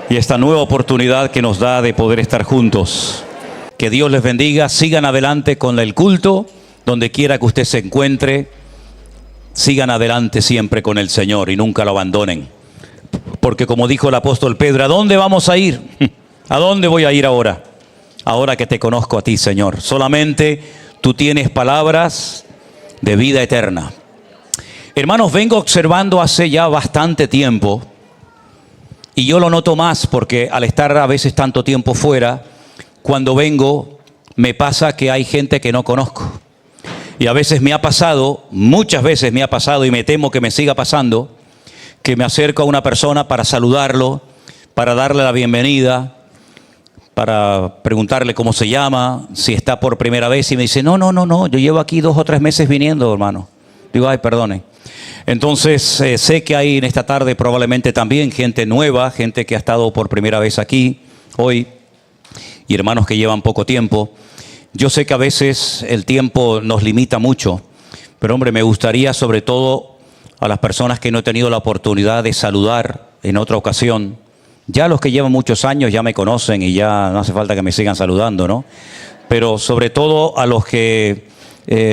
y esta nueva oportunidad que nos da de poder estar juntos. Que Dios les bendiga. Sigan adelante con el culto, donde quiera que usted se encuentre. Sigan adelante siempre con el Señor y nunca lo abandonen. Porque como dijo el apóstol Pedro, ¿a dónde vamos a ir? ¿A dónde voy a ir ahora? Ahora que te conozco a ti, Señor. Solamente tú tienes palabras de vida eterna. Hermanos, vengo observando hace ya bastante tiempo, y yo lo noto más porque al estar a veces tanto tiempo fuera, cuando vengo me pasa que hay gente que no conozco. Y a veces me ha pasado, muchas veces me ha pasado, y me temo que me siga pasando, que me acerco a una persona para saludarlo, para darle la bienvenida, para preguntarle cómo se llama, si está por primera vez, y me dice, no, yo llevo aquí 2 o 3 meses viniendo, hermano. Digo, ay, perdone. Entonces, sé que hay en esta tarde probablemente también gente nueva, gente que ha estado por primera vez aquí hoy, y hermanos que llevan poco tiempo. Yo sé que a veces el tiempo nos limita mucho, pero hombre, me gustaría sobre todo a las personas que no he tenido la oportunidad de saludar en otra ocasión. Ya los que llevan muchos años ya me conocen y ya no hace falta que me sigan saludando, ¿no? Pero sobre todo a los que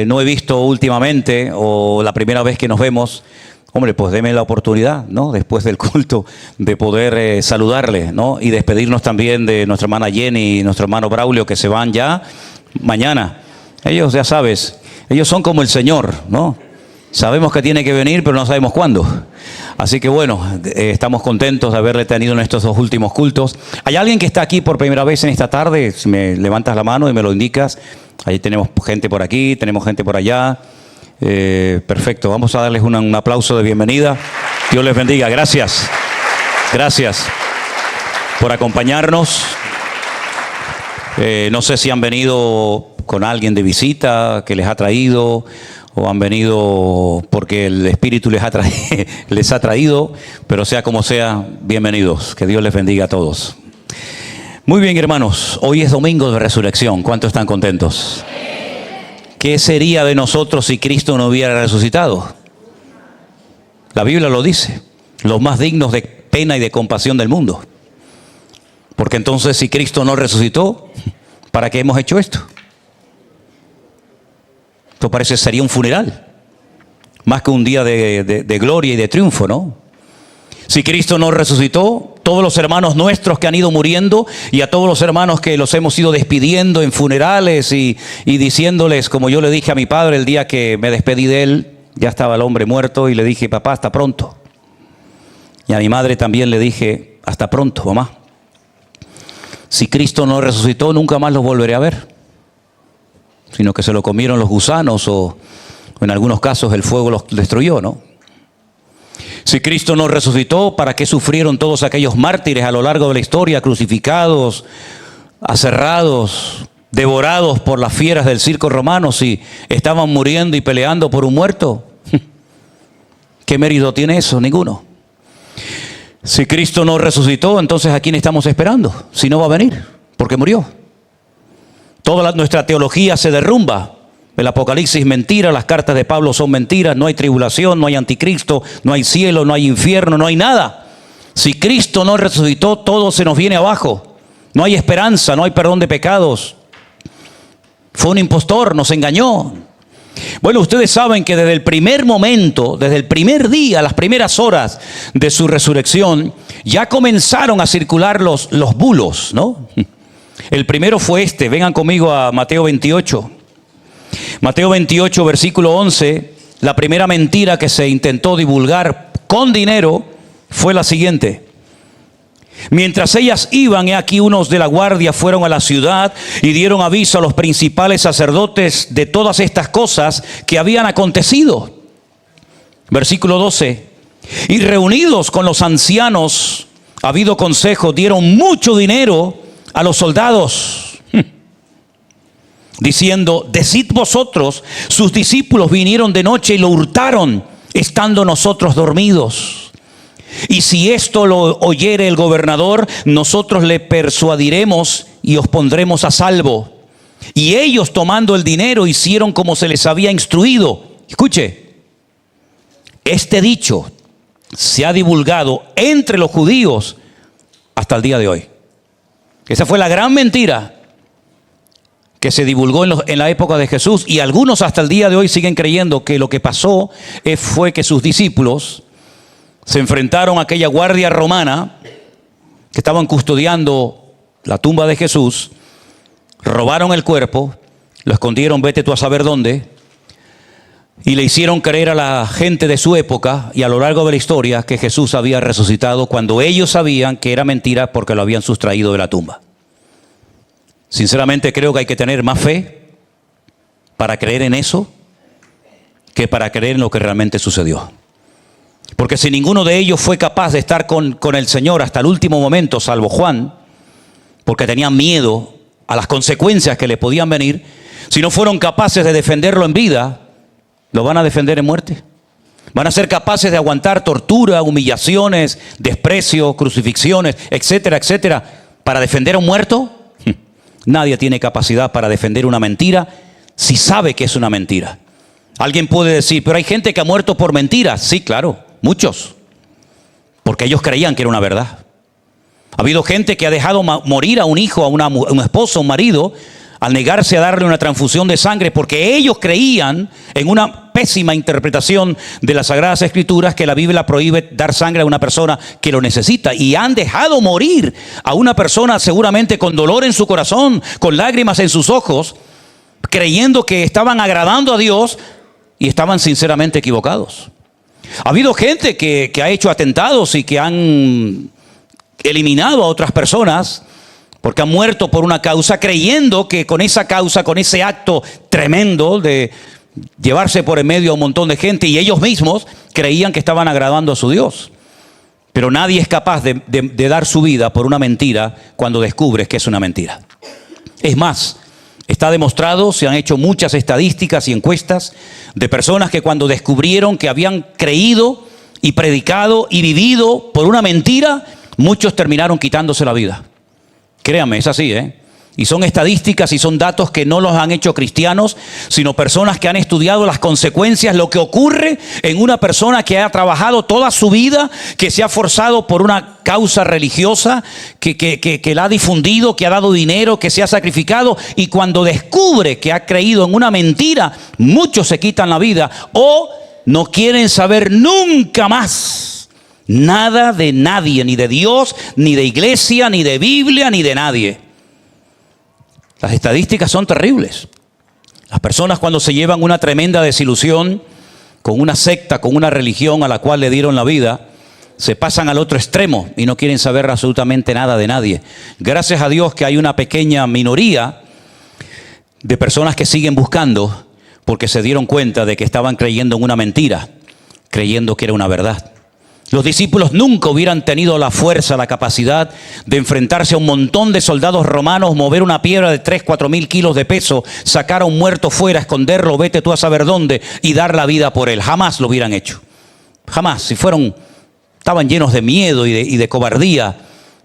no he visto últimamente o la primera vez que nos vemos, hombre, pues deme la oportunidad, ¿no? Después del culto de poder saludarle, ¿no? Y despedirnos también de nuestra hermana Jenny y nuestro hermano Braulio, que se van ya mañana. Ellos, ya sabes, ellos son como el Señor, ¿no? Sabemos que tiene que venir, pero no sabemos cuándo. Así que bueno, estamos contentos de haberle tenido en estos 2 últimos cultos. ¿Hay alguien que está aquí por primera vez en esta tarde? Si me levantas la mano y me lo indicas. Ahí tenemos gente por aquí, tenemos gente por allá. Perfecto, vamos a darles un aplauso de bienvenida. Dios les bendiga. Gracias. Gracias por acompañarnos. No sé si han venido con alguien de visita que les ha traído, o han venido porque el Espíritu les ha traído, pero sea como sea, bienvenidos. Que Dios les bendiga a todos. Muy bien, hermanos, hoy es domingo de resurrección. ¿Cuántos están contentos? ¿Qué sería de nosotros si Cristo no hubiera resucitado? La Biblia lo dice, los más dignos de pena y de compasión del mundo. Porque entonces si Cristo no resucitó, ¿para qué hemos hecho esto? Esto parece sería un funeral, más que un día de gloria y de triunfo, ¿no? Si Cristo no resucitó, todos los hermanos nuestros que han ido muriendo, y a todos los hermanos que los hemos ido despidiendo en funerales y diciéndoles, como yo le dije a mi padre el día que me despedí de él, ya estaba el hombre muerto, y le dije, papá, hasta pronto. Y a mi madre también le dije, hasta pronto, mamá. Si Cristo no resucitó, nunca más los volveré a ver, sino que se lo comieron los gusanos o en algunos casos el fuego los destruyó, ¿no? Si Cristo no resucitó, ¿para qué sufrieron todos aquellos mártires a lo largo de la historia, crucificados, aserrados, devorados por las fieras del circo romano, si estaban muriendo y peleando por un muerto? ¿Qué mérito tiene eso? Ninguno. Si Cristo no resucitó, entonces ¿a quién estamos esperando? Si no va a venir, porque murió. Toda nuestra teología se derrumba. El Apocalipsis mentira, las cartas de Pablo son mentiras, no hay tribulación, no hay anticristo, no hay cielo, no hay infierno, no hay nada. Si Cristo no resucitó, todo se nos viene abajo. No hay esperanza, no hay perdón de pecados. Fue un impostor, nos engañó. Bueno, ustedes saben que desde el primer momento, desde el primer día, las primeras horas de su resurrección, ya comenzaron a circular los bulos, ¿no? El primero fue vengan conmigo a Mateo 28. Mateo 28, versículo 11, la primera mentira que se intentó divulgar con dinero fue la siguiente. Mientras ellas iban, he aquí unos de la guardia fueron a la ciudad y dieron aviso a los principales sacerdotes de todas estas cosas que habían acontecido. Versículo 12, y reunidos con los ancianos, habido consejo, dieron mucho dinero a los soldados, diciendo, decid vosotros, sus discípulos vinieron de noche y lo hurtaron, estando nosotros dormidos. Y si esto lo oyere el gobernador, nosotros le persuadiremos y os pondremos a salvo. Y ellos, tomando el dinero, hicieron como se les había instruido. Escuche, este dicho se ha divulgado entre los judíos hasta el día de hoy. Esa fue la gran mentira que se divulgó en la época de Jesús, y algunos hasta el día de hoy siguen creyendo que lo que pasó fue que sus discípulos se enfrentaron a aquella guardia romana que estaban custodiando la tumba de Jesús, robaron el cuerpo, lo escondieron, vete tú a saber dónde, y le hicieron creer a la gente de su época y a lo largo de la historia que Jesús había resucitado, cuando ellos sabían que era mentira porque lo habían sustraído de la tumba. Sinceramente creo que hay que tener más fe para creer en eso que para creer en lo que realmente sucedió. Porque si ninguno de ellos fue capaz de estar con el Señor hasta el último momento, salvo Juan, porque tenían miedo a las consecuencias que le podían venir, si no fueron capaces de defenderlo en vida, ¿lo van a defender en muerte? ¿Van a ser capaces de aguantar tortura, humillaciones, desprecio, crucifixiones, etcétera, etcétera, para defender a un muerto? Nadie tiene capacidad para defender una mentira si sabe que es una mentira. Alguien puede decir, pero hay gente que ha muerto por mentiras. Sí, claro, muchos, porque ellos creían que era una verdad. Ha habido gente que ha dejado morir a un hijo, a un esposo, a un marido, al negarse a darle una transfusión de sangre, porque ellos creían en una pésima interpretación de las Sagradas Escrituras, que la Biblia prohíbe dar sangre a una persona que lo necesita, y han dejado morir a una persona seguramente con dolor en su corazón, con lágrimas en sus ojos, creyendo que estaban agradando a Dios, y estaban sinceramente equivocados. Ha habido gente que ha hecho atentados y que han eliminado a otras personas porque han muerto por una causa, creyendo que con esa causa, con ese acto tremendo de llevarse por en medio a un montón de gente, y ellos mismos creían que estaban agradando a su Dios. Pero nadie es capaz de dar su vida por una mentira cuando descubres que es una mentira. Es más, está demostrado, se han hecho muchas estadísticas y encuestas de personas que cuando descubrieron que habían creído y predicado y vivido por una mentira, muchos terminaron quitándose la vida. Créanme, es así, Y son estadísticas y son datos que no los han hecho cristianos, sino personas que han estudiado las consecuencias, lo que ocurre en una persona que ha trabajado toda su vida, que se ha forzado por una causa religiosa, que la ha difundido, que ha dado dinero, que se ha sacrificado, y cuando descubre que ha creído en una mentira, muchos se quitan la vida o no quieren saber nunca más nada de nadie, ni de Dios, ni de iglesia, ni de Biblia, ni de nadie. Las estadísticas son terribles. Las personas, cuando se llevan una tremenda desilusión con una secta, con una religión a la cual le dieron la vida, se pasan al otro extremo y no quieren saber absolutamente nada de nadie. Gracias a Dios que hay una pequeña minoría de personas que siguen buscando, porque se dieron cuenta de que estaban creyendo en una mentira, creyendo que era una verdad. Los discípulos nunca hubieran tenido la fuerza, la capacidad de enfrentarse a un montón de soldados romanos, mover una piedra de 3-4 mil kilos de peso, sacar a un muerto fuera, esconderlo, vete tú a saber dónde, y dar la vida por él. Jamás lo hubieran hecho. Jamás. Estaban llenos de miedo y de cobardía,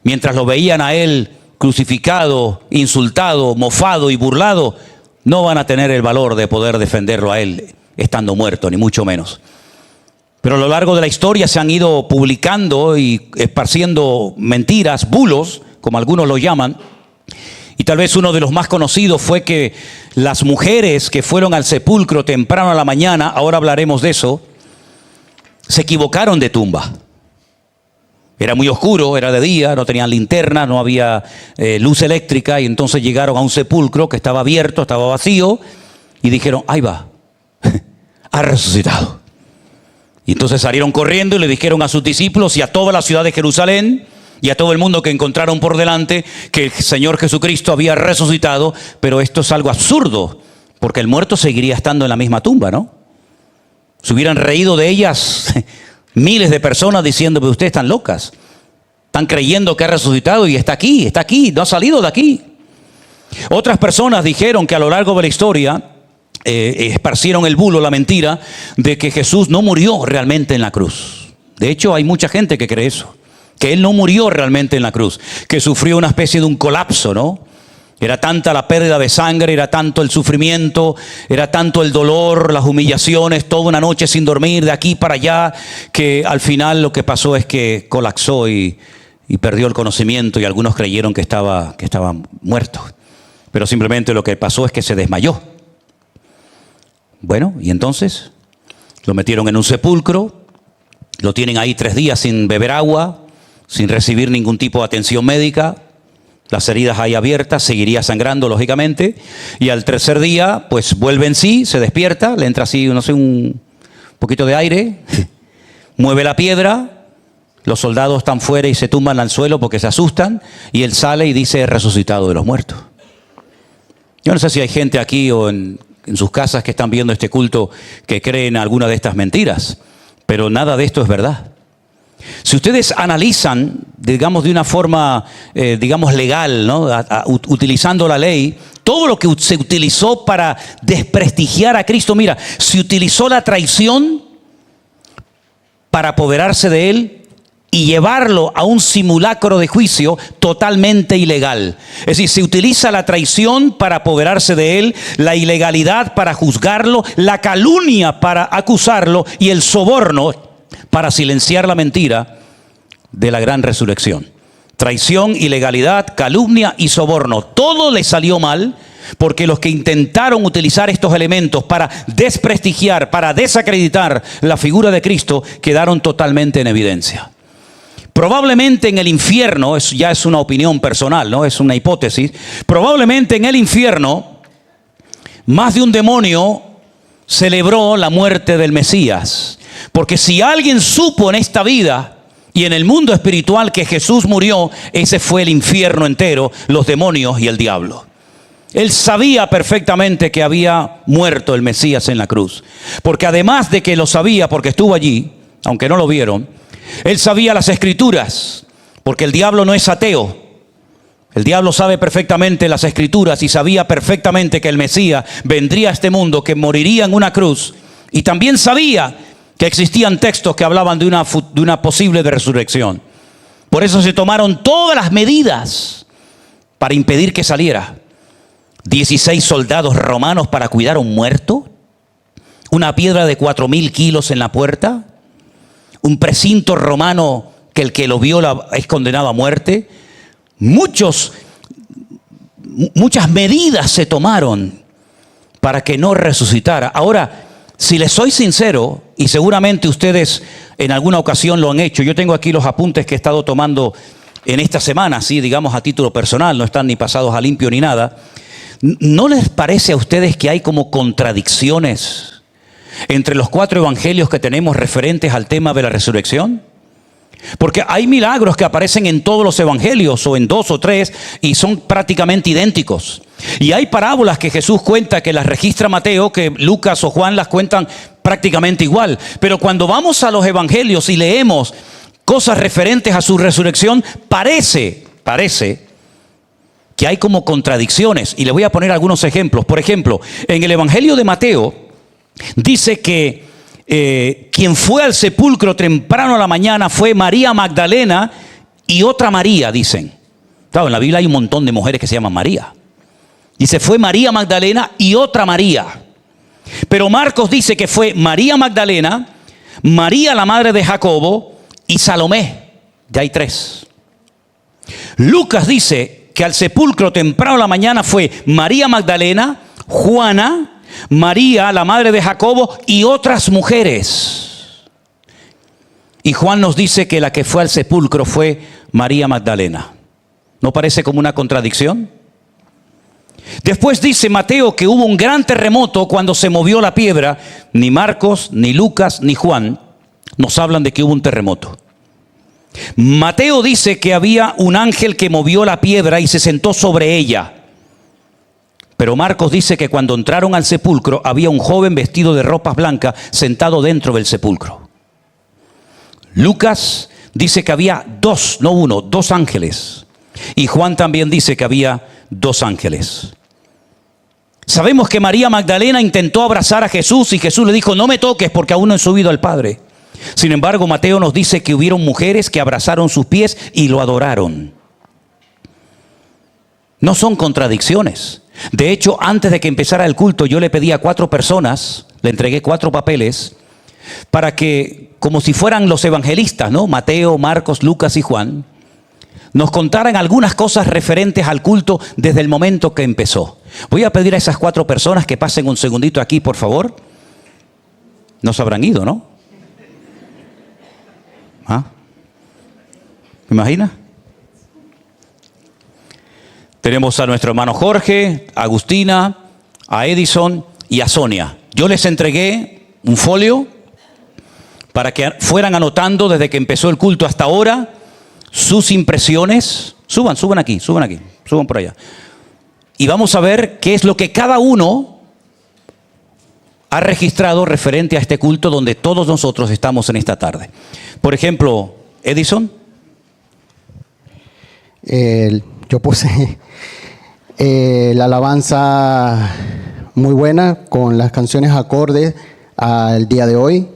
mientras lo veían a él crucificado, insultado, mofado y burlado. No van a tener el valor de poder defenderlo a él estando muerto, ni mucho menos. Pero a lo largo de la historia se han ido publicando y esparciendo mentiras, bulos, como algunos lo llaman. Y tal vez uno de los más conocidos fue que las mujeres que fueron al sepulcro temprano a la mañana, ahora hablaremos de eso, se equivocaron de tumba. Era muy oscuro, era de día, no tenían linterna, no había luz eléctrica, y entonces llegaron a un sepulcro que estaba abierto, estaba vacío, y dijeron, ahí va, ha resucitado. Y entonces salieron corriendo y le dijeron a sus discípulos y a toda la ciudad de Jerusalén y a todo el mundo que encontraron por delante que el Señor Jesucristo había resucitado. Pero esto es algo absurdo, porque el muerto seguiría estando en la misma tumba, ¿no? Se hubieran reído de ellas miles de personas diciendo, pero ustedes están locas. Están creyendo que ha resucitado y está aquí, no ha salido de aquí. Otras personas dijeron que a lo largo de la historia esparcieron el bulo, la mentira, de que Jesús no murió realmente en la cruz. De hecho, hay mucha gente que cree eso, que Él no murió realmente en la cruz, que sufrió una especie de un colapso, ¿no? Era tanta la pérdida de sangre, era tanto el sufrimiento, era tanto el dolor, las humillaciones, toda una noche sin dormir, de aquí para allá, que al final lo que pasó es que colapsó y y perdió el conocimiento y algunos creyeron que estaba muerto. Pero simplemente lo que pasó es que se desmayó. Bueno, y entonces lo metieron en un sepulcro, lo tienen ahí 3 días sin beber agua, sin recibir ningún tipo de atención médica, las heridas ahí abiertas, seguiría sangrando lógicamente, y al 3er día pues vuelve en sí, se despierta, le entra así, no sé, un poquito de aire, mueve la piedra, los soldados están fuera y se tumban al suelo porque se asustan, y él sale y dice: resucitado de los muertos. Yo no sé si hay gente aquí o en sus casas que están viendo este culto que creen alguna de estas mentiras, pero nada de esto es verdad. Si ustedes analizan, digamos, de una forma, legal, ¿no? Utilizando la ley, todo lo que se utilizó para desprestigiar a Cristo, mira, se utilizó la traición para apoderarse de él y llevarlo a un simulacro de juicio totalmente ilegal. Es decir, se utiliza la traición para apoderarse de él, la ilegalidad para juzgarlo, la calumnia para acusarlo y el soborno para silenciar la mentira de la gran resurrección. Traición, ilegalidad, calumnia y soborno. Todo le salió mal porque los que intentaron utilizar estos elementos para desprestigiar, para desacreditar la figura de Cristo, quedaron totalmente en evidencia. Probablemente en el infierno, eso ya es una opinión personal, ¿no? Es una hipótesis. Probablemente en el infierno, más de un demonio celebró la muerte del Mesías. Porque si alguien supo en esta vida y en el mundo espiritual que Jesús murió, ese fue el infierno entero, los demonios y el diablo. Él sabía perfectamente que había muerto el Mesías en la cruz. Porque además de que lo sabía porque estuvo allí, aunque no lo vieron, él sabía las Escrituras, porque el diablo no es ateo. El diablo sabe perfectamente las Escrituras y sabía perfectamente que el Mesías vendría a este mundo, que moriría en una cruz. Y también sabía que existían textos que hablaban de una posible resurrección. Por eso se tomaron todas las medidas para impedir que saliera. 16 soldados romanos para cuidar a un muerto. Una piedra de 4.000 kilos en la puerta. Un precinto romano que el que lo viola es condenado a muerte. Muchas medidas se tomaron para que no resucitara. Ahora, si les soy sincero, y seguramente ustedes en alguna ocasión lo han hecho, yo tengo aquí los apuntes que he estado tomando en esta semana, sí, digamos a título personal, no están ni pasados a limpio ni nada. ¿No les parece a ustedes que hay como contradicciones entre los 4 evangelios que tenemos referentes al tema de la resurrección? Porque hay milagros que aparecen en todos los evangelios o en 2 o 3 y son prácticamente idénticos. Y hay parábolas que Jesús cuenta que las registra Mateo, que Lucas o Juan las cuentan prácticamente igual. Pero cuando vamos a los evangelios y leemos cosas referentes a su resurrección, parece que hay como contradicciones. Y le voy a poner algunos ejemplos. Por ejemplo, en el evangelio de Mateo dice que quien fue al sepulcro temprano a la mañana fue María Magdalena y otra María, dicen. Claro, en la Biblia hay un montón de mujeres que se llaman María. Dice, fue María Magdalena y otra María. Pero Marcos dice que fue María Magdalena, María la madre de Jacobo y Salomé. Ya hay 3. Lucas dice que al sepulcro temprano a la mañana fue María Magdalena, Juana, María, la madre de Jacobo y otras mujeres. Y Juan nos dice que la que fue al sepulcro fue María Magdalena. ¿No parece como una contradicción? Después dice Mateo que hubo un gran terremoto cuando se movió la piedra. Ni Marcos, ni Lucas, ni Juan nos hablan de que hubo un terremoto. Mateo dice que había un ángel que movió la piedra y se sentó sobre ella. Pero Marcos dice que cuando entraron al sepulcro había un joven vestido de ropas blancas sentado dentro del sepulcro. Lucas dice que había 2, no 1, 2 ángeles. Y Juan también dice que había 2 ángeles. Sabemos que María Magdalena intentó abrazar a Jesús y Jesús le dijo, no me toques porque aún no he subido al Padre. Sin embargo, Mateo nos dice que hubieron mujeres que abrazaron sus pies y lo adoraron. No son contradicciones. De hecho, antes de que empezara el culto, yo le pedí a 4 personas, le entregué 4 papeles, para que, como si fueran los evangelistas, ¿no? Mateo, Marcos, Lucas y Juan, nos contaran algunas cosas referentes al culto desde el momento que empezó. Voy a pedir a esas 4 personas que pasen un segundito aquí, por favor. No se habrán ido, ¿no? ¿Ah? ¿Me imaginas? Tenemos a nuestro hermano Jorge, a Agustina, a Edison y a Sonia. Yo les entregué un folio para que fueran anotando desde que empezó el culto hasta ahora sus impresiones. Suban aquí, suban por allá. Y vamos a ver qué es lo que cada uno ha registrado referente a este culto donde todos nosotros estamos en esta tarde. Por ejemplo, Edison. Yo puse la alabanza muy buena con las canciones acordes al día de hoy.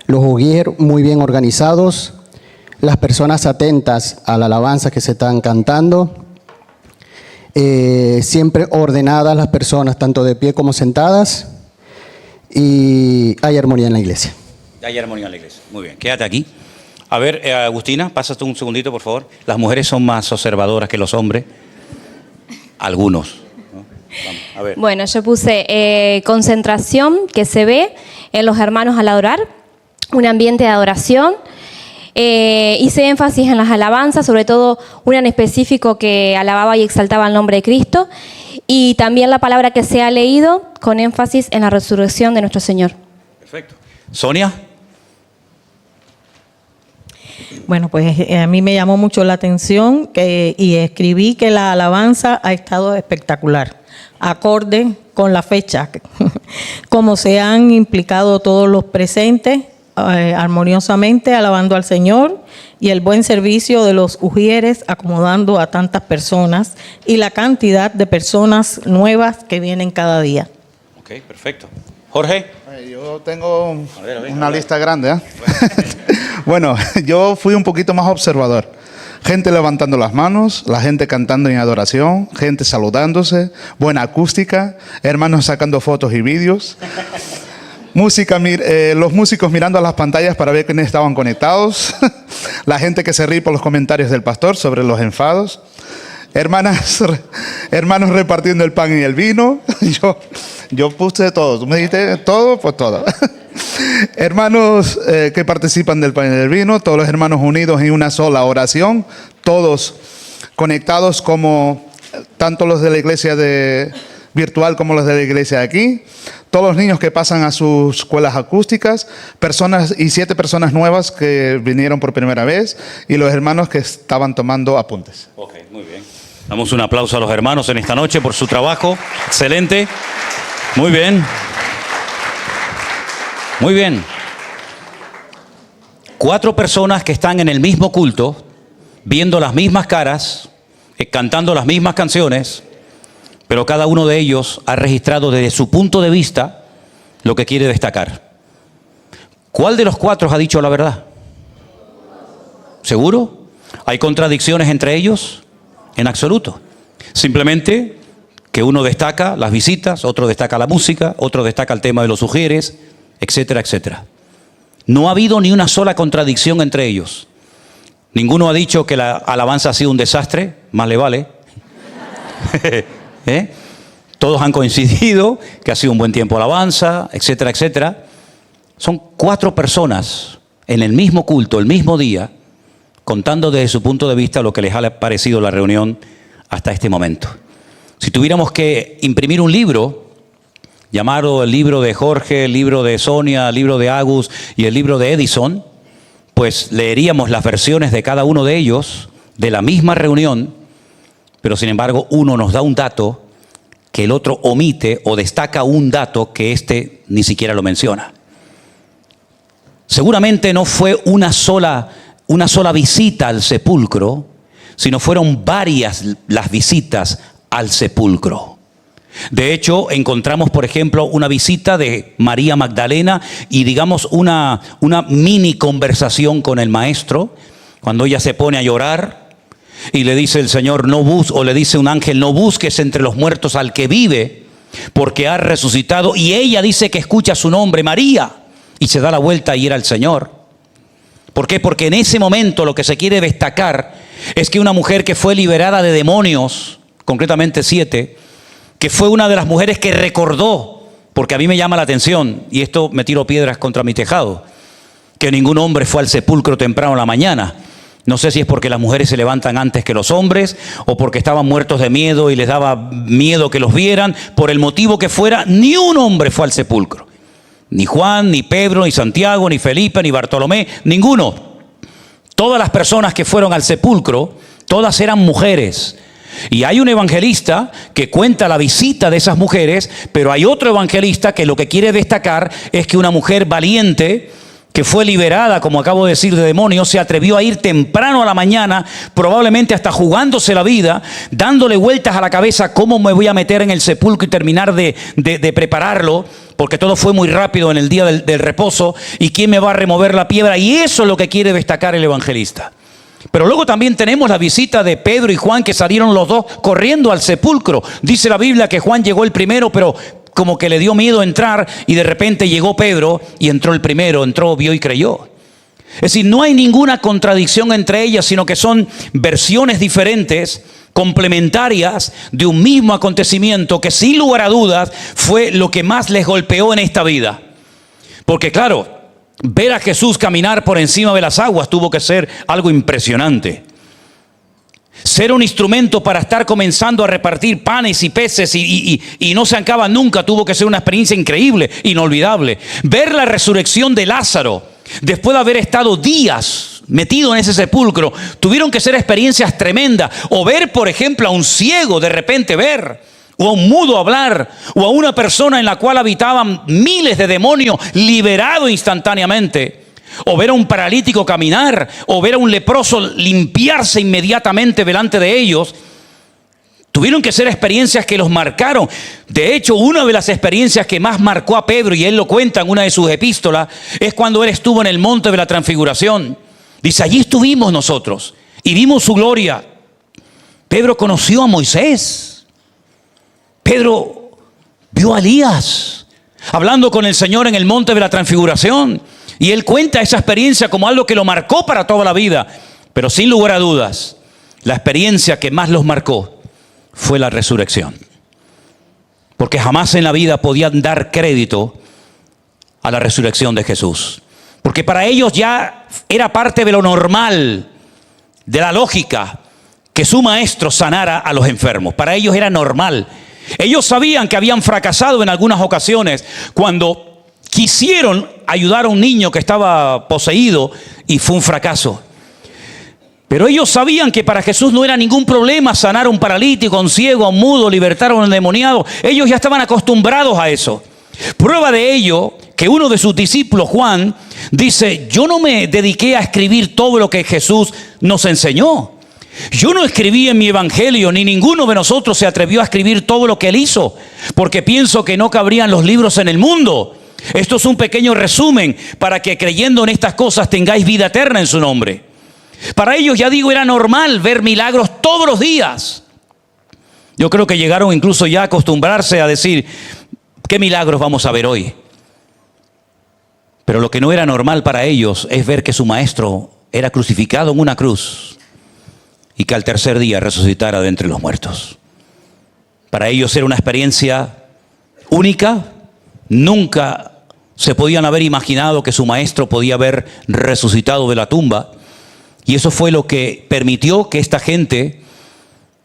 Los juguier muy bien organizados. Las personas atentas a la alabanza que se están cantando. Siempre ordenadas las personas, tanto de pie como sentadas. Y hay armonía en la iglesia. Hay armonía en la iglesia. Muy bien, quédate aquí. A ver, Agustina, pásate un segundito, por favor. Las mujeres son más observadoras que los hombres. Algunos, ¿no? Vamos, a ver. Bueno, yo puse concentración que se ve en los hermanos al adorar, un ambiente de adoración. Hice énfasis en las alabanzas, sobre todo una en específico que alababa y exaltaba el nombre de Cristo. Y también la palabra que se ha leído con énfasis en la resurrección de nuestro Señor. Perfecto. Sonia. Bueno, pues a mí me llamó mucho la atención y escribí que la alabanza ha estado espectacular, acorde con la fecha, como se han implicado todos los presentes armoniosamente alabando al Señor y el buen servicio de los ujieres acomodando a tantas personas y la cantidad de personas nuevas que vienen cada día. Ok, perfecto. Jorge. Yo tengo una lista grande, ¿eh? Bueno, yo fui un poquito más observador. Gente levantando las manos, la gente cantando en adoración, gente saludándose, buena acústica, hermanos sacando fotos y vídeos. Música, los músicos mirando a las pantallas para ver quiénes estaban conectados. La gente que se ríe por los comentarios del pastor sobre los enfados. Hermanos repartiendo el pan y el vino. Yo puse todo. Tú me dijiste todo, pues todo. Hermanos que participan del pan y del vino. Todos los hermanos unidos en una sola oración. Todos conectados como tanto los de la iglesia virtual como los de la iglesia de aquí. Todos los niños que pasan a sus escuelas acústicas, 7 personas nuevas que vinieron por primera vez y los hermanos que estaban tomando apuntes. Ok, muy bien. Damos un aplauso a los hermanos en esta noche por su trabajo. Excelente. Muy bien. Muy bien. 4 personas que están en el mismo culto, viendo las mismas caras, cantando las mismas canciones, pero cada uno de ellos ha registrado desde su punto de vista lo que quiere destacar. ¿Cuál de los 4 ha dicho la verdad? ¿Seguro? ¿Hay contradicciones entre ellos? En absoluto. Simplemente que uno destaca las visitas, otro destaca la música, otro destaca el tema de los sugieres, etcétera, etcétera. No ha habido ni una sola contradicción entre ellos. Ninguno ha dicho que la alabanza ha sido un desastre, más le vale. Todos han coincidido que ha sido un buen tiempo de alabanza, etcétera, etcétera. Son 4 personas en el mismo culto, el mismo día, contando desde su punto de vista lo que les ha parecido la reunión hasta este momento. Si tuviéramos que imprimir un libro, llamado el libro de Jorge, el libro de Sonia, el libro de Agus y el libro de Edison, pues leeríamos las versiones de cada uno de ellos de la misma reunión, pero sin embargo uno nos da un dato que el otro omite o destaca un dato que éste ni siquiera lo menciona. Seguramente no fue una sola visita al sepulcro, sino fueron varias las visitas al sepulcro. De hecho, encontramos, por ejemplo, una visita de María Magdalena y digamos una mini conversación con el maestro, cuando ella se pone a llorar y le dice el Señor, o le dice un ángel, no busques entre los muertos al que vive, porque ha resucitado. Y ella dice que escucha su nombre, María, y se da la vuelta y era el Señor. ¿Por qué? Porque en ese momento lo que se quiere destacar es que una mujer que fue liberada de demonios, concretamente 7, que fue una de las mujeres que recordó, porque a mí me llama la atención, y esto me tiro piedras contra mi tejado, que ningún hombre fue al sepulcro temprano en la mañana. No sé si es porque las mujeres se levantan antes que los hombres o porque estaban muertos de miedo y les daba miedo que los vieran. Por el motivo que fuera, ni un hombre fue al sepulcro. Ni Juan, ni Pedro, ni Santiago, ni Felipe, ni Bartolomé, ninguno. Todas las personas que fueron al sepulcro, todas eran mujeres. Y hay un evangelista que cuenta la visita de esas mujeres, pero hay otro evangelista que lo que quiere destacar es que una mujer valiente, que fue liberada, como acabo de decir, de demonios, se atrevió a ir temprano a la mañana, probablemente hasta jugándose la vida, dándole vueltas a la cabeza, ¿cómo me voy a meter en el sepulcro y terminar de prepararlo? Porque todo fue muy rápido en el día del reposo, ¿y quién me va a remover la piedra? Y eso es lo que quiere destacar el evangelista. Pero luego también tenemos la visita de Pedro y Juan, que salieron los dos corriendo al sepulcro. Dice la Biblia que Juan llegó el primero, pero como que le dio miedo entrar, y de repente llegó Pedro y entró el primero, entró, vio y creyó. Es decir, no hay ninguna contradicción entre ellas, sino que son versiones diferentes, complementarias de un mismo acontecimiento que sin lugar a dudas fue lo que más les golpeó en esta vida. Porque claro, ver a Jesús caminar por encima de las aguas tuvo que ser algo impresionante. Ser un instrumento para estar comenzando a repartir panes y peces y no se acaba nunca, tuvo que ser una experiencia increíble, inolvidable. Ver la resurrección de Lázaro, después de haber estado días metido en ese sepulcro, tuvieron que ser experiencias tremendas. O ver, por ejemplo, a un ciego de repente ver, o a un mudo hablar, o a una persona en la cual habitaban miles de demonios liberado instantáneamente. O ver a un paralítico caminar, o ver a un leproso limpiarse inmediatamente delante de ellos. Tuvieron que ser experiencias que los marcaron. De hecho, una de las experiencias que más marcó a Pedro, y él lo cuenta en una de sus epístolas, es cuando él estuvo en el monte de la transfiguración. Dice, allí estuvimos nosotros y vimos su gloria. Pedro conoció a Moisés. Pedro vio a Elías hablando con el Señor en el monte de la transfiguración. Y él cuenta esa experiencia como algo que lo marcó para toda la vida. Pero sin lugar a dudas, la experiencia que más los marcó fue la resurrección. Porque jamás en la vida podían dar crédito a la resurrección de Jesús. Porque para ellos ya era parte de lo normal, de la lógica, que su maestro sanara a los enfermos. Para ellos era normal. Ellos sabían que habían fracasado en algunas ocasiones cuando quisieron ayudar a un niño que estaba poseído y fue un fracaso. Pero ellos sabían que para Jesús no era ningún problema sanar a un paralítico, a un ciego, a un mudo, libertar a un endemoniado. Ellos ya estaban acostumbrados a eso. Prueba de ello que uno de sus discípulos, Juan, dice, yo no me dediqué a escribir todo lo que Jesús nos enseñó. Yo no escribí en mi evangelio, ni ninguno de nosotros se atrevió a escribir todo lo que él hizo, porque pienso que no cabrían los libros en el mundo. Esto es un pequeño resumen para que creyendo en estas cosas tengáis vida eterna en su nombre. Para ellos, ya digo, era normal ver milagros todos los días. Yo creo que llegaron incluso ya a acostumbrarse a decir, ¿qué milagros vamos a ver hoy? Pero lo que no era normal para ellos es ver que su maestro era crucificado en una cruz y que al tercer día resucitara de entre los muertos. Para ellos era una experiencia única. Nunca se podían haber imaginado que su maestro podía haber resucitado de la tumba. Y eso fue lo que permitió que esta gente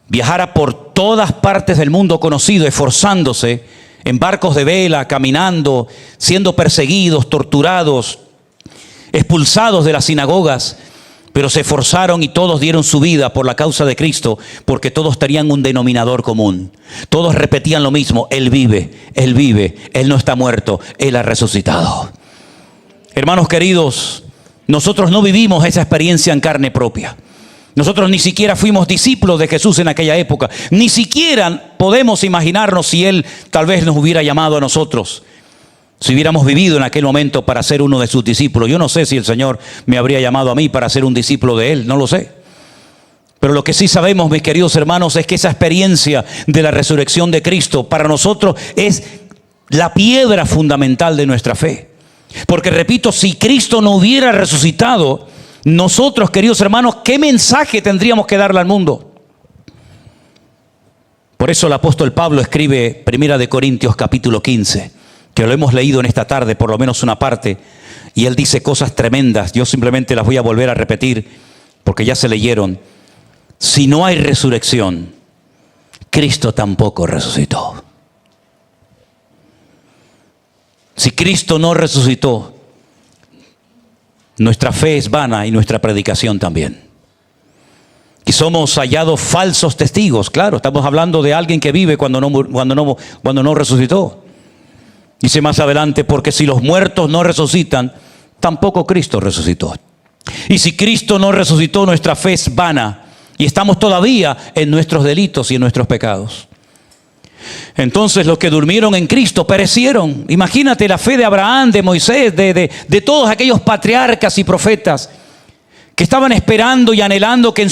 viajara por todas partes del mundo conocido, esforzándose en barcos de vela, caminando, siendo perseguidos, torturados, expulsados de las sinagogas. Pero se esforzaron y todos dieron su vida por la causa de Cristo, porque todos tenían un denominador común. Todos repetían lo mismo, Él vive, Él no está muerto, Él ha resucitado. Hermanos queridos, nosotros no vivimos esa experiencia en carne propia. Nosotros ni siquiera fuimos discípulos de Jesús en aquella época. Ni siquiera podemos imaginarnos si Él tal vez nos hubiera llamado a nosotros. Si hubiéramos vivido en aquel momento para ser uno de sus discípulos. Yo no sé si el Señor me habría llamado a mí para ser un discípulo de Él, no lo sé. Pero lo que sí sabemos, mis queridos hermanos, es que esa experiencia de la resurrección de Cristo para nosotros es la piedra fundamental de nuestra fe. Porque repito, si Cristo no hubiera resucitado, Nosotros, queridos hermanos, ¿qué mensaje tendríamos que darle al mundo? Por eso el apóstol Pablo escribe 1 Corintios capítulo 15, que lo hemos leído en esta tarde, por lo menos una parte, y él dice cosas tremendas. Yo simplemente las voy a volver a repetir porque ya se leyeron. Si no hay resurrección, Cristo tampoco resucitó. Si Cristo no resucitó, nuestra fe es vana y nuestra predicación también. Y somos hallados falsos testigos. Claro, estamos hablando de alguien que vive cuando no resucitó. Dice más adelante, porque si los muertos no resucitan, tampoco Cristo resucitó. Y si Cristo no resucitó, nuestra fe es vana y estamos todavía en nuestros delitos y en nuestros pecados. Entonces los que durmieron en Cristo perecieron. Imagínate la fe de Abraham, de Moisés, de todos aquellos patriarcas y profetas que estaban esperando y anhelando que en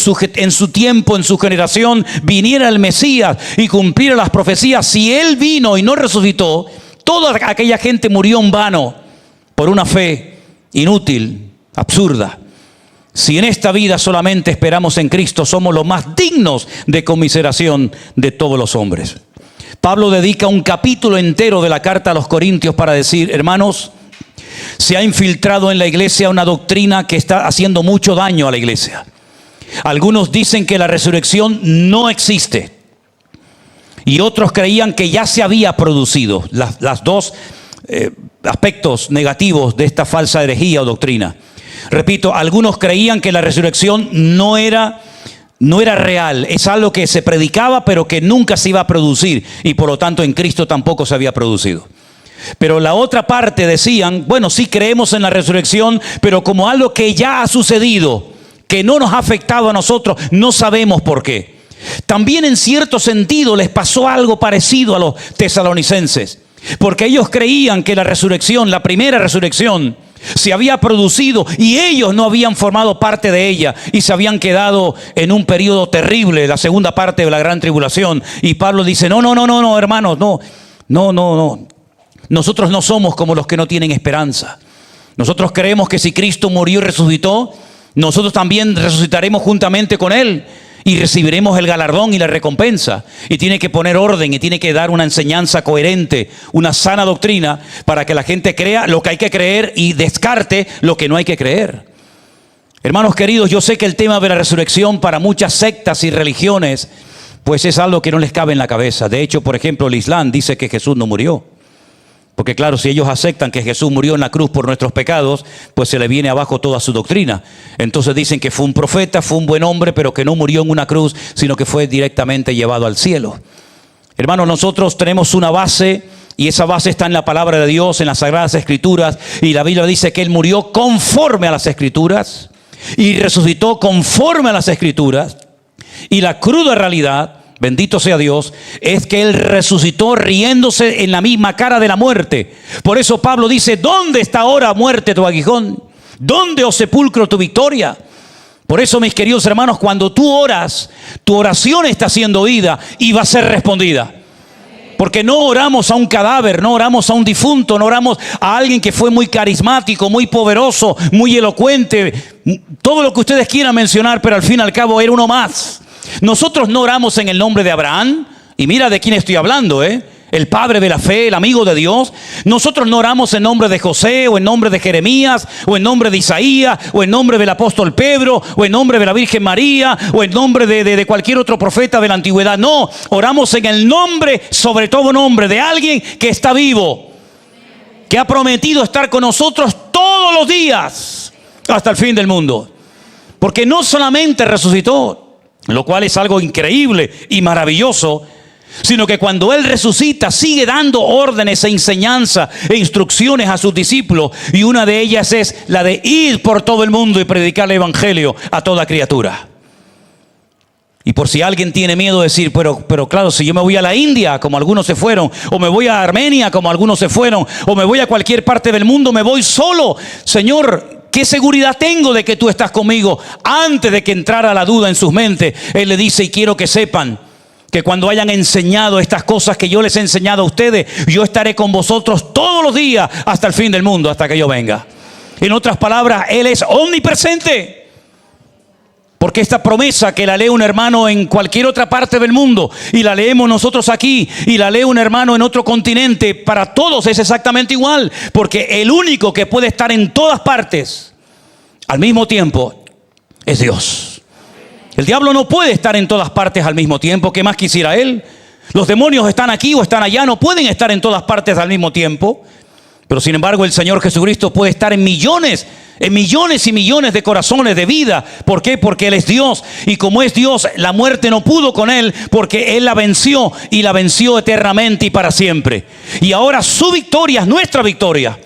su tiempo, en su generación, viniera el Mesías y cumpliera las profecías. Si Él vino y no resucitó, toda aquella gente murió en vano por una fe inútil, absurda. Si en esta vida solamente esperamos en Cristo, somos los más dignos de conmiseración de todos los hombres. Pablo dedica un capítulo entero de la carta a los Corintios para decir, hermanos, se ha infiltrado en la iglesia una doctrina que está haciendo mucho daño a la iglesia. Algunos dicen que la resurrección no existe. Y otros creían que ya se había producido. Las dos aspectos negativos de esta falsa herejía o doctrina. Repito, algunos creían que la resurrección no era real. Es algo que se predicaba pero que nunca se iba a producir. Y por lo tanto en Cristo tampoco se había producido. Pero la otra parte decían, bueno, sí creemos en la resurrección, pero como algo que ya ha sucedido, que no nos ha afectado a nosotros, no sabemos por qué. También en cierto sentido les pasó algo parecido a los tesalonicenses, porque ellos creían que la resurrección, la primera resurrección, se había producido y ellos no habían formado parte de ella y se habían quedado en un periodo terrible, la segunda parte de la gran tribulación. Y Pablo dice, no, hermanos, no. Nosotros no somos como los que no tienen esperanza. Nosotros creemos que si Cristo murió y resucitó, nosotros también resucitaremos juntamente con Él y recibiremos el galardón y la recompensa. Y tiene que poner orden y tiene que dar una enseñanza coherente, una sana doctrina para que la gente crea lo que hay que creer y descarte lo que no hay que creer. Hermanos queridos, yo sé que el tema de la resurrección para muchas sectas y religiones pues es algo que no les cabe en la cabeza. De hecho, por ejemplo, el Islam dice que Jesús no murió. Porque claro, si ellos aceptan que Jesús murió en la cruz por nuestros pecados, pues se le viene abajo toda su doctrina. Entonces dicen que fue un profeta, fue un buen hombre, pero que no murió en una cruz, sino que fue directamente llevado al cielo. Hermanos, nosotros tenemos una base y esa base está en la palabra de Dios, en las Sagradas Escrituras. Y la Biblia dice que Él murió conforme a las Escrituras y resucitó conforme a las Escrituras. Y la cruda realidad, bendito sea Dios, es que Él resucitó riéndose en la misma cara de la muerte. Por eso Pablo dice, ¿dónde está ahora, muerte, tu aguijón? ¿Dónde, oh sepulcro, tu victoria? Por eso, mis queridos hermanos, cuando tú oras, tu oración está siendo oída y va a ser respondida. Porque no oramos a un cadáver, no oramos a un difunto, no oramos a alguien que fue muy carismático, muy poderoso, muy elocuente, todo lo que ustedes quieran mencionar, pero al fin y al cabo era uno más. Nosotros no oramos en el nombre de Abraham, y mira de quién estoy hablando, el padre de la fe, el amigo de Dios. Nosotros no oramos en nombre de José, o en nombre de Jeremías, o en nombre de Isaías, o en nombre del apóstol Pedro, o en nombre de la Virgen María, o en nombre de cualquier otro profeta de la antigüedad. No, oramos en el nombre, sobre todo nombre, de alguien que está vivo, que ha prometido estar con nosotros todos los días hasta el fin del mundo. Porque no solamente resucitó, lo cual es algo increíble y maravilloso, sino que cuando Él resucita sigue dando órdenes e enseñanza e instrucciones a sus discípulos, y una de ellas es la de ir por todo el mundo y predicar el evangelio a toda criatura. Y por si alguien tiene miedo de decir, pero claro, si yo me voy a la India como algunos se fueron, o me voy a Armenia como algunos se fueron, o me voy a cualquier parte del mundo, me voy solo, Señor, ¿qué seguridad tengo de que tú estás conmigo? Antes de que entrara la duda en sus mentes, Él le dice, y quiero que sepan que cuando hayan enseñado estas cosas que yo les he enseñado a ustedes, yo estaré con vosotros todos los días hasta el fin del mundo, hasta que yo venga. En otras palabras, Él es omnipresente. Porque esta promesa que la lee un hermano en cualquier otra parte del mundo y la leemos nosotros aquí y la lee un hermano en otro continente, para todos es exactamente igual. Porque el único que puede estar en todas partes al mismo tiempo es Dios. El diablo no puede estar en todas partes al mismo tiempo. ¿Qué más quisiera él? Los demonios están aquí o están allá, no pueden estar en todas partes al mismo tiempo. Pero sin embargo el Señor Jesucristo puede estar en millones y millones de corazones de vida. ¿Por qué? Porque Él es Dios. Y como es Dios, la muerte no pudo con Él, porque Él la venció y la venció eternamente y para siempre. Y ahora su victoria es nuestra victoria.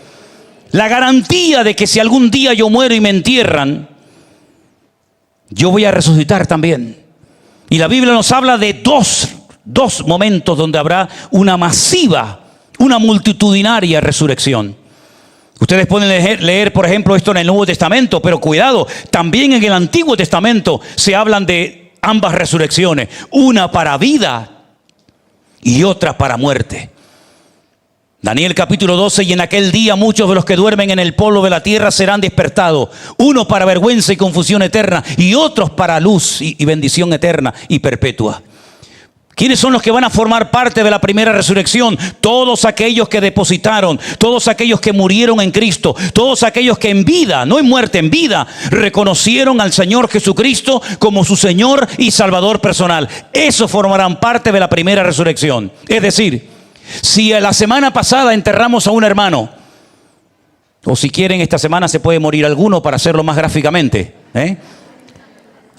La garantía de que si algún día yo muero y me entierran, yo voy a resucitar también. Y la Biblia nos habla de dos momentos donde habrá una masiva, una multitudinaria resurrección. Ustedes pueden leer, por ejemplo, esto en el Nuevo Testamento, pero cuidado, también en el Antiguo Testamento se hablan de ambas resurrecciones, una para vida y otra para muerte. Daniel capítulo 12, y en aquel día muchos de los que duermen en el polvo de la tierra serán despertados, uno para vergüenza y confusión eterna, y otros para luz y bendición eterna y perpetua. ¿Quiénes son los que van a formar parte de la primera resurrección? Todos aquellos que depositaron, todos aquellos que murieron en Cristo, todos aquellos que en vida, no en muerte, en vida, reconocieron al Señor Jesucristo como su Señor y Salvador personal. Esos formarán parte de la primera resurrección. Es decir, si la semana pasada enterramos a un hermano, o si quieren esta semana se puede morir alguno para hacerlo más gráficamente,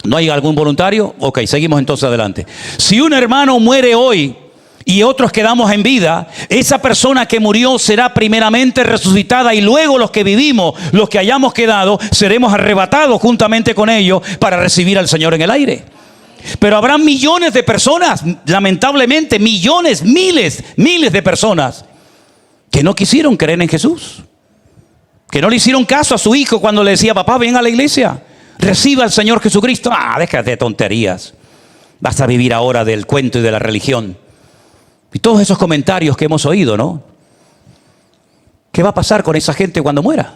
¿No hay algún voluntario? Ok, seguimos entonces adelante. Si un hermano muere hoy y otros quedamos en vida, esa persona que murió será primeramente resucitada y luego los que vivimos, los que hayamos quedado, seremos arrebatados juntamente con ellos para recibir al Señor en el aire. Pero habrá millones de personas, lamentablemente millones, miles de personas que no quisieron creer en Jesús, que no le hicieron caso a su hijo cuando le decía: papá, ven a la iglesia, reciba al Señor Jesucristo. Déjate de tonterías, vas a vivir ahora del cuento y de la religión. Y todos esos comentarios que hemos oído, ¿no? ¿Qué va a pasar con esa gente cuando muera?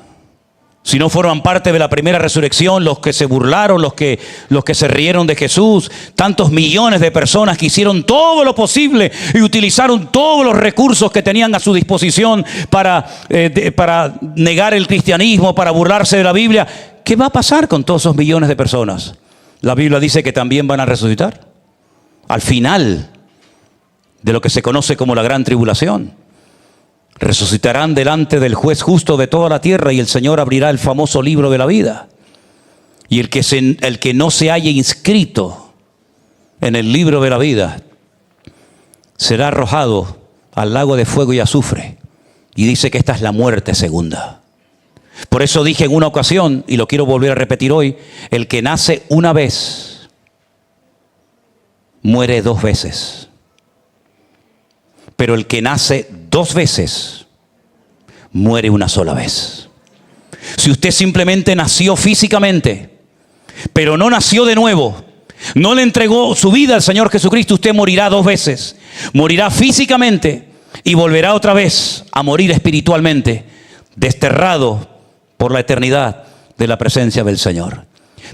Si no forman parte de la primera resurrección, los que se burlaron, los que se rieron de Jesús, tantos millones de personas que hicieron todo lo posible y utilizaron todos los recursos que tenían a su disposición para negar el cristianismo, para burlarse de la Biblia. ¿Qué va a pasar con todos esos millones de personas? La Biblia dice que también van a resucitar al final de lo que se conoce como la gran tribulación. Resucitarán delante del juez justo de toda la tierra y el Señor abrirá el famoso libro de la vida. Y el que no se haya inscrito en el libro de la vida será arrojado al lago de fuego y azufre. Y dice que esta es la muerte segunda. Por eso dije en una ocasión, y lo quiero volver a repetir hoy: el que nace una vez muere 2 veces. Pero el que nace 2 veces muere una sola vez. Si usted simplemente nació físicamente, pero no nació de nuevo, no le entregó su vida al Señor Jesucristo, usted morirá 2 veces. Morirá físicamente y volverá otra vez a morir espiritualmente, desterrado por la eternidad de la presencia del Señor.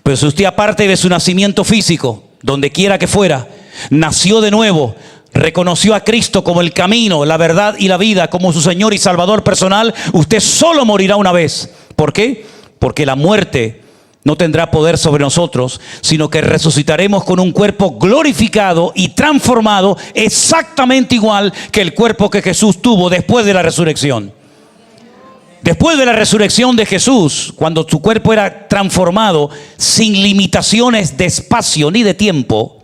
Pero si usted, aparte de su nacimiento físico, donde quiera que fuera, nació de nuevo, reconoció a Cristo como el camino, la verdad y la vida, como su Señor y Salvador personal, usted solo morirá una vez. ¿Por qué? Porque la muerte no tendrá poder sobre nosotros, sino que resucitaremos con un cuerpo glorificado y transformado, exactamente igual que el cuerpo que Jesús tuvo después de la resurrección. Después de la resurrección de Jesús, cuando su cuerpo era transformado sin limitaciones de espacio ni de tiempo,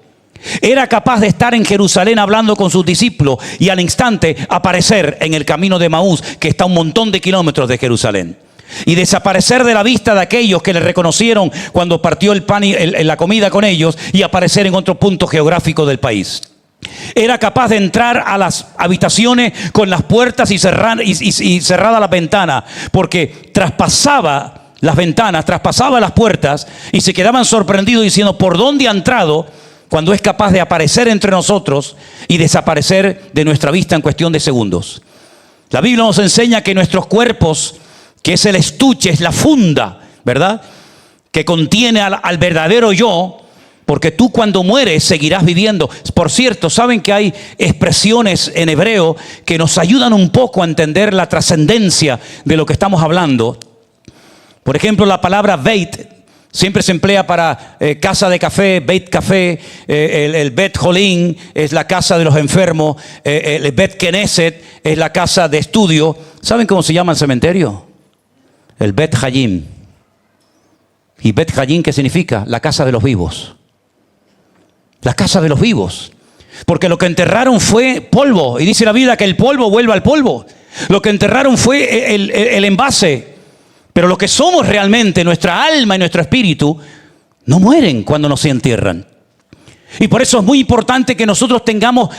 era capaz de estar en Jerusalén hablando con sus discípulos y al instante aparecer en el camino de Emaús, que está a un montón de kilómetros de Jerusalén, y desaparecer de la vista de aquellos que le reconocieron cuando partió el pan y la comida con ellos, y aparecer en otro punto geográfico del país. Era capaz de entrar a las habitaciones con las puertas y cerrada la ventana, porque traspasaba las ventanas, traspasaba las puertas, y se quedaban sorprendidos diciendo: ¿por dónde ha entrado? Cuando es capaz de aparecer entre nosotros y desaparecer de nuestra vista en cuestión de segundos. La Biblia nos enseña que nuestros cuerpos, que es el estuche, es la funda, ¿verdad?, que contiene al verdadero yo, porque tú cuando mueres seguirás viviendo. Por cierto, saben que hay expresiones en hebreo que nos ayudan un poco a entender la trascendencia de lo que estamos hablando. Por ejemplo, la palabra Beit siempre se emplea para casa de café, Beit Café, el Bet Jolín es la casa de los enfermos, el Bet Knesset es la casa de estudio. ¿Saben cómo se llama el cementerio? El Bet Hayim. ¿Y Bet Hayim qué significa? La casa de los vivos. La casa de los vivos. Porque lo que enterraron fue polvo. Y dice la Biblia que el polvo vuelve al polvo. Lo que enterraron fue el envase. Pero lo que somos realmente, nuestra alma y nuestro espíritu, no mueren cuando nos entierran. Y por eso es muy importante que nosotros tengamos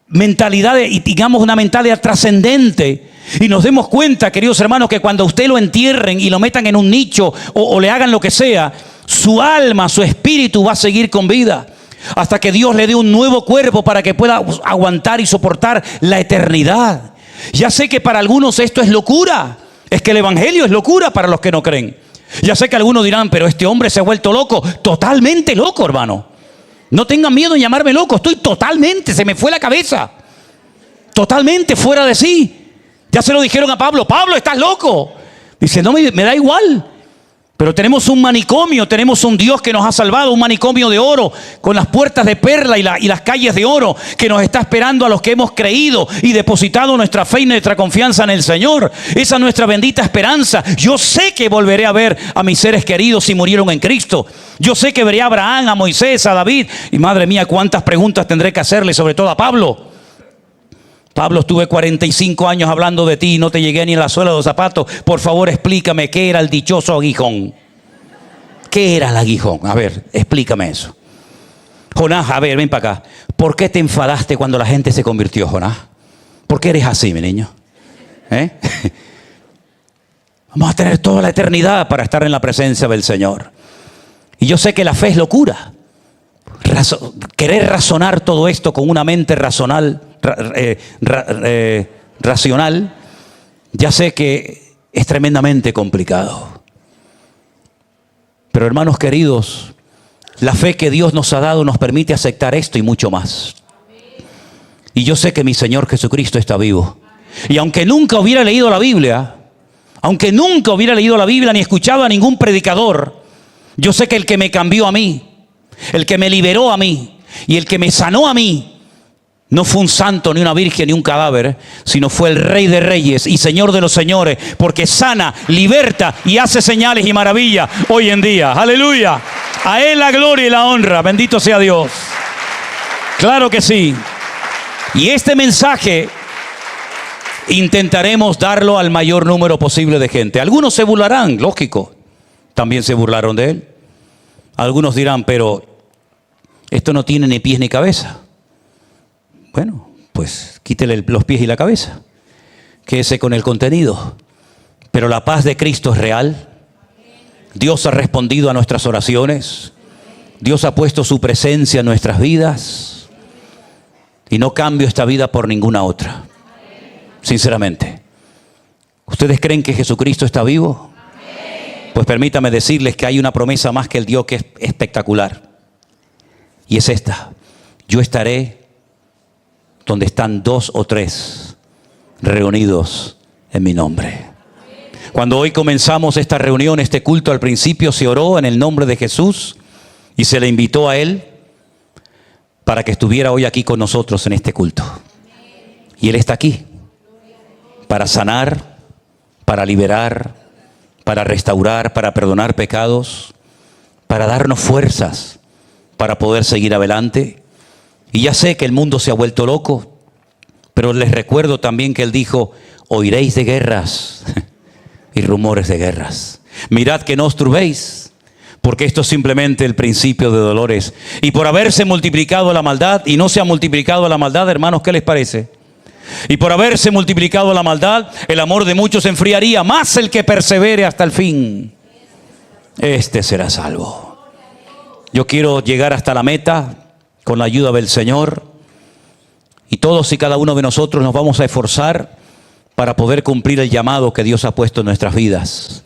mentalidades y tengamos una mentalidad trascendente. Y nos demos cuenta, queridos hermanos, que cuando usted lo entierren y lo metan en un nicho o le hagan lo que sea, su alma, su espíritu va a seguir con vida. Hasta que Dios le dé un nuevo cuerpo para que pueda aguantar y soportar la eternidad. Ya sé que para algunos esto es locura. Es que el evangelio es locura para los que no creen. Ya sé que algunos dirán, pero este hombre se ha vuelto loco. Totalmente loco, hermano. No tengan miedo en llamarme loco. Estoy totalmente, se me fue la cabeza. Totalmente fuera de sí. Ya se lo dijeron a Pablo. Pablo, estás loco. Dice, no, me da igual. Pero tenemos un manicomio, tenemos un Dios que nos ha salvado, un manicomio de oro, con las puertas de perla y las calles de oro, que nos está esperando a los que hemos creído y depositado nuestra fe y nuestra confianza en el Señor. Esa es nuestra bendita esperanza. Yo sé que volveré a ver a mis seres queridos si murieron en Cristo. Yo sé que veré a Abraham, a Moisés, a David. Y madre mía, cuántas preguntas tendré que hacerle, sobre todo a Pablo. Pablo, estuve 45 años hablando de ti y no te llegué ni en la suela de los zapatos. Por favor, explícame qué era el dichoso aguijón. ¿Qué era el aguijón? A ver, explícame eso. Jonás, a ver, ven para acá. ¿Por qué te enfadaste cuando la gente se convirtió, Jonás? ¿Por qué eres así, mi niño? Vamos a tener toda la eternidad para estar en la presencia del Señor. Y yo sé que la fe es locura. Querer razonar todo esto con una mente racional, ya sé que es tremendamente complicado. Pero hermanos queridos, la fe que Dios nos ha dado nos permite aceptar esto y mucho más. Y yo sé que mi Señor Jesucristo está vivo. Y aunque nunca hubiera leído la Biblia, ni escuchado a ningún predicador, yo sé que el que me cambió a mí, el que me liberó a mí y el que me sanó a mí, no fue un santo, ni una virgen, ni un cadáver, sino fue el Rey de Reyes y Señor de los Señores, porque sana, liberta y hace señales y maravillas hoy en día. ¡Aleluya! A Él la gloria y la honra. Bendito sea Dios. Claro que sí. Y este mensaje intentaremos darlo al mayor número posible de gente. Algunos se burlarán, lógico. También se burlaron de Él. Algunos dirán, pero esto no tiene ni pies ni cabeza. Bueno, pues quítele los pies y la cabeza. Quédese con el contenido. Pero la paz de Cristo es real. Dios ha respondido a nuestras oraciones. Dios ha puesto su presencia en nuestras vidas. Y no cambio esta vida por ninguna otra. Sinceramente. ¿Ustedes creen que Jesucristo está vivo? Pues permítame decirles que hay una promesa más que Él dio que es espectacular. Y es esta. Yo estaré donde están 2 o 3 reunidos en mi nombre. Cuando hoy comenzamos esta reunión, este culto, al principio se oró en el nombre de Jesús y se le invitó a Él para que estuviera hoy aquí con nosotros en este culto. Y Él está aquí para sanar, para liberar, para restaurar, para perdonar pecados, para darnos fuerzas para poder seguir adelante. Y ya sé que el mundo se ha vuelto loco, pero les recuerdo también que Él dijo, oiréis de guerras y rumores de guerras. Mirad que no os turbéis, porque esto es simplemente el principio de dolores. Y por haberse multiplicado la maldad, y no se ha multiplicado la maldad, hermanos, ¿qué les parece? Y por haberse multiplicado la maldad, el amor de muchos se enfriaría, más el que persevere hasta el fin, este será salvo. Yo quiero llegar hasta la meta con la ayuda del Señor, y todos y cada uno de nosotros nos vamos a esforzar para poder cumplir el llamado que Dios ha puesto en nuestras vidas.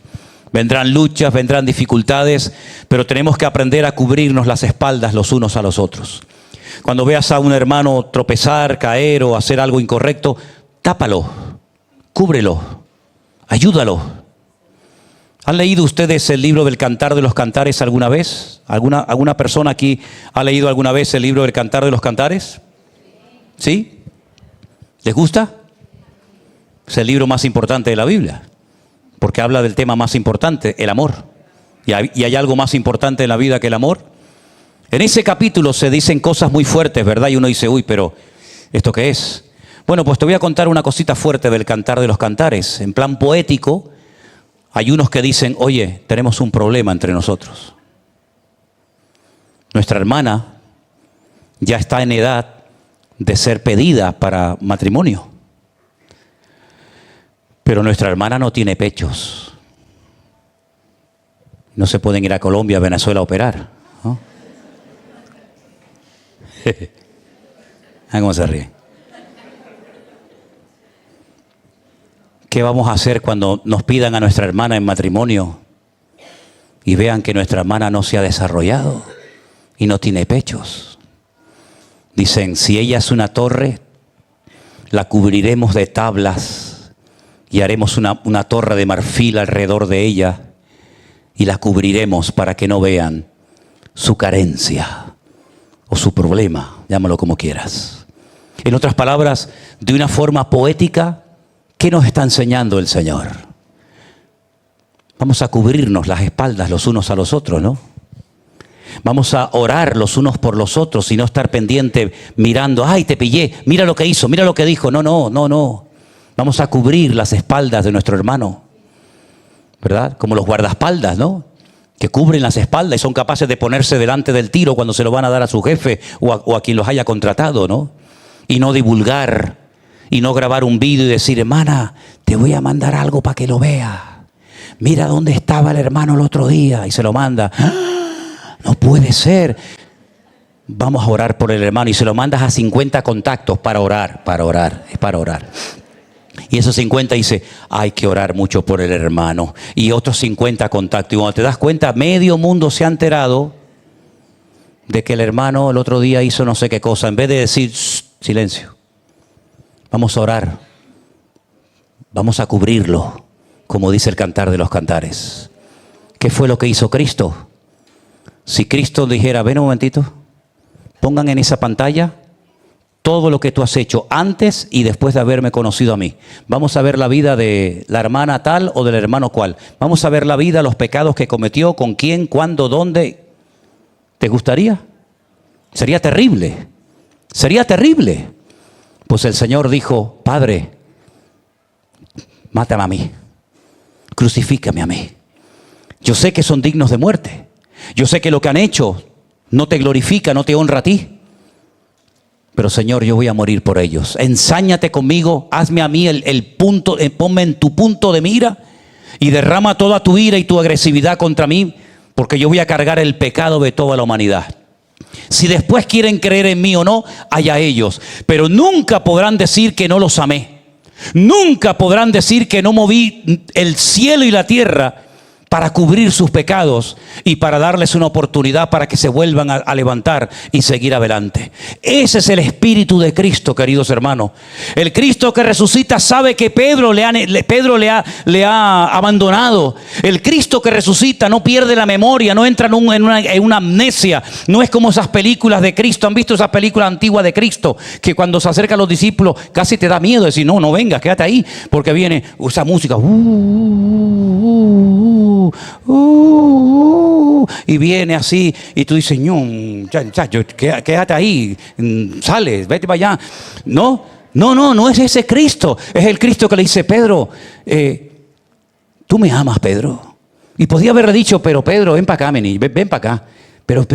vendrán luchas, vendrán dificultades, pero tenemos que aprender a cubrirnos las espaldas los unos a los otros. Cuando veas a un hermano tropezar, caer o hacer algo incorrecto, tápalo, cúbrelo, ayúdalo. ¿Han leído ustedes el libro del Cantar de los Cantares alguna vez? ¿Alguna persona aquí ha leído alguna vez el libro del Cantar de los Cantares? ¿Sí? ¿Les gusta? Es el libro más importante de la Biblia, porque habla del tema más importante, el amor. ¿Y hay algo más importante en la vida que el amor? En ese capítulo se dicen cosas muy fuertes, ¿verdad? Y uno dice, uy, pero ¿esto qué es? Bueno, pues te voy a contar una cosita fuerte del Cantar de los Cantares. En plan poético, hay unos que dicen, oye, tenemos un problema entre nosotros. Nuestra hermana ya está en edad de ser pedida para matrimonio. Pero nuestra hermana no tiene pechos. No se pueden ir a Colombia, a Venezuela a operar, ¿no? ¿Cómo se ríe? ¿Qué vamos a hacer cuando nos pidan a nuestra hermana en matrimonio y vean que nuestra hermana no se ha desarrollado y no tiene pechos? Dicen, si ella es una torre, la cubriremos de tablas y haremos una torre de marfil alrededor de ella y la cubriremos para que no vean su carencia o su problema, llámalo como quieras. En otras palabras, de una forma poética, ¿qué nos está enseñando el Señor? Vamos a cubrirnos las espaldas los unos a los otros, ¿no? Vamos a orar los unos por los otros y no estar pendiente mirando, ay, te pillé, mira lo que hizo, mira lo que dijo. No. Vamos a cubrir las espaldas de nuestro hermano, ¿verdad? Como los guardaespaldas, ¿no? Que cubren las espaldas y son capaces de ponerse delante del tiro cuando se lo van a dar a su jefe o a quien los haya contratado, ¿no? Y no divulgar, y no grabar un vídeo y decir, hermana, te voy a mandar algo para que lo vea. Mira dónde estaba el hermano el otro día, y se lo manda. ¡Ah! No puede ser. Vamos a orar por el hermano y se lo mandas a 50 contactos para orar. Y esos 50 dice, hay que orar mucho por el hermano. Y otros 50 contactos. Y cuando te das cuenta, medio mundo se ha enterado de que el hermano el otro día hizo no sé qué cosa. En vez de decir, silencio, vamos a orar. Vamos a cubrirlo, como dice el Cantar de los Cantares. ¿Qué fue lo que hizo Cristo? Si Cristo dijera, ven un momentito, pongan en esa pantalla todo lo que tú has hecho antes y después de haberme conocido a mí. Vamos a ver la vida de la hermana tal o del hermano cual. Vamos a ver la vida, los pecados que cometió, con quién, cuándo, dónde. ¿Te gustaría? Sería terrible. Sería terrible. Pues el Señor dijo, Padre, mátame a mí. Crucifícame a mí. Yo sé que son dignos de muerte. Yo sé que lo que han hecho no te glorifica, no te honra a ti. Pero Señor, yo voy a morir por ellos. Ensáñate conmigo, hazme a mí el punto, ponme en tu punto de mira y derrama toda tu ira y tu agresividad contra mí, porque yo voy a cargar el pecado de toda la humanidad. Si después quieren creer en mí o no, allá ellos. Pero nunca podrán decir que no los amé. Nunca podrán decir que no moví el cielo y la tierra para cubrir sus pecados y para darles una oportunidad para que se vuelvan a levantar y seguir adelante. Ese es el espíritu de Cristo, queridos hermanos. El Cristo que resucita sabe que Pedro le ha abandonado. El Cristo que resucita no pierde la memoria, no entra en una amnesia. No es como esas películas de Cristo. ¿Han visto esas películas antiguas de Cristo? Que cuando se acercan los discípulos casi te da miedo decir, no vengas, quédate ahí. Porque viene esa música. Y viene así y tú dices, quédate ahí, sale, vete para allá. No es ese Cristo. Es el Cristo que le dice, Pedro, tú me amas, Pedro. Y podía haberle dicho, pero Pedro, ven para acá, ven para acá. Pero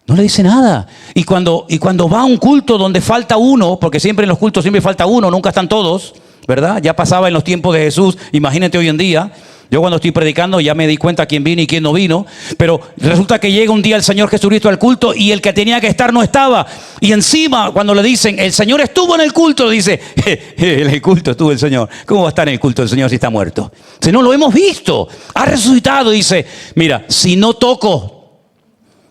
no le dice nada. Y cuando va a un culto donde falta uno, porque siempre en los cultos siempre falta uno, nunca están todos, ¿verdad? Ya pasaba en los tiempos de Jesús, imagínate hoy en día. Yo cuando estoy predicando ya me di cuenta quién vino y quién no vino, pero resulta que llega un día el Señor Jesucristo al culto y el que tenía que estar no estaba. Y encima cuando le dicen, el Señor estuvo en el culto, dice, en el culto estuvo el Señor. ¿Cómo va a estar en el culto el Señor si está muerto? Si no, lo hemos visto, ha resucitado. Dice, mira, si no toco,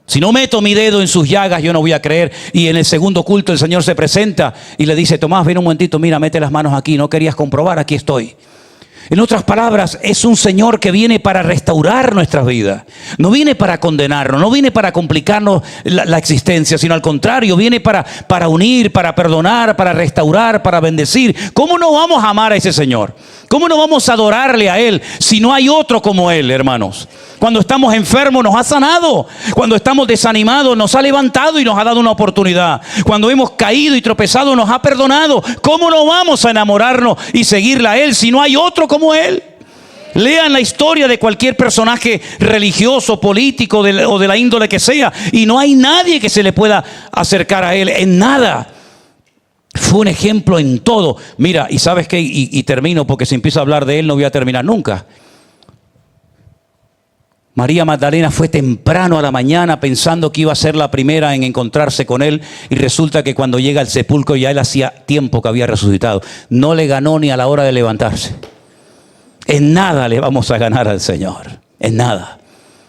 si no meto mi dedo en sus llagas, yo no voy a creer. Y en el segundo culto el Señor se presenta y le dice, Tomás, ven un momentito, mira, mete las manos aquí, no querías comprobar, aquí estoy. En otras palabras, es un Señor que viene para restaurar nuestras vidas. No viene para condenarnos, no viene para complicarnos la existencia, sino al contrario, viene para unir, para perdonar, para restaurar, para bendecir. ¿Cómo no vamos a amar a ese Señor? ¿Cómo no vamos a adorarle a Él si no hay otro como Él, hermanos? Cuando estamos enfermos nos ha sanado. Cuando estamos desanimados nos ha levantado y nos ha dado una oportunidad. Cuando hemos caído y tropezado nos ha perdonado. ¿Cómo no vamos a enamorarnos y seguirle a Él si no hay otro como Él? Lean la historia de cualquier personaje religioso, político o de la índole que sea, y no hay nadie que se le pueda acercar a Él en nada. Fue un ejemplo en todo. Mira, y ¿sabes qué? Y termino, porque si empiezo a hablar de Él no voy a terminar nunca. María Magdalena fue temprano a la mañana pensando que iba a ser la primera en encontrarse con Él, y resulta que cuando llega al sepulcro ya Él hacía tiempo que había resucitado. No le ganó ni a la hora de levantarse. En nada le vamos a ganar al Señor, en nada.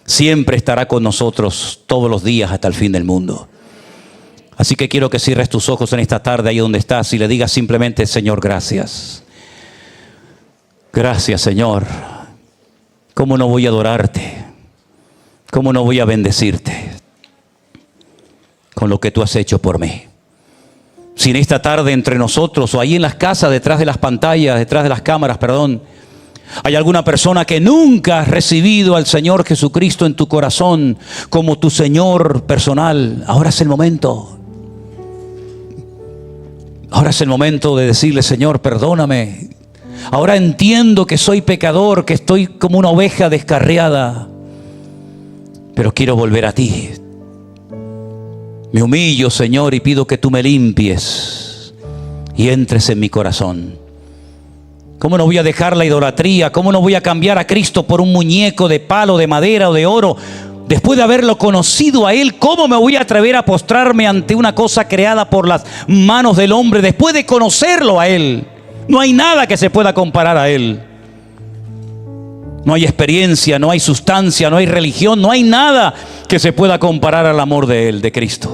Siempre estará con nosotros todos los días hasta el fin del mundo. Así que quiero que cierres tus ojos en esta tarde ahí donde estás y le digas simplemente, Señor, gracias. Gracias, Señor. ¿Cómo no voy a adorarte? ¿Cómo no voy a bendecirte con lo que tú has hecho por mí? Si en esta tarde entre nosotros o ahí en las casas, detrás de las pantallas, detrás de las cámaras, perdón, hay alguna persona que nunca ha recibido al Señor Jesucristo en tu corazón como tu Señor personal, ahora es el momento. Ahora es el momento de decirle, Señor, perdóname. Ahora entiendo que soy pecador, que estoy como una oveja descarriada, pero quiero volver a ti. Me humillo, Señor, y pido que tú me limpies y entres en mi corazón. ¿Cómo no voy a dejar la idolatría? ¿Cómo no voy a cambiar a Cristo por un muñeco de palo, de madera o de oro? Después de haberlo conocido a Él, ¿cómo me voy a atrever a postrarme ante una cosa creada por las manos del hombre después de conocerlo a Él? No hay nada que se pueda comparar a Él. No hay experiencia, no hay sustancia, no hay religión, no hay nada que se pueda comparar al amor de Él, de Cristo.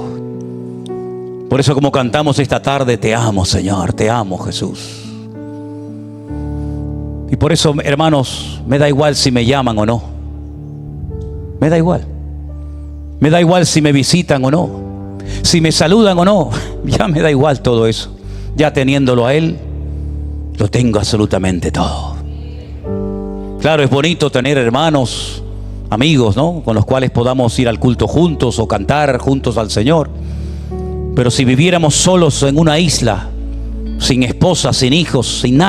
Por eso, como cantamos esta tarde, te amo, Señor, te amo, Jesús. Y por eso, hermanos, me da igual si me llaman o no. Me da igual. Me da igual si me visitan o no, si me saludan o no. Ya me da igual todo eso. Ya teniéndolo a Él, lo tengo absolutamente todo. Claro, es bonito tener hermanos, amigos, ¿no?, con los cuales podamos ir al culto juntos o cantar juntos al Señor. Pero si viviéramos solos en una isla, sin esposa, sin hijos, sin nada,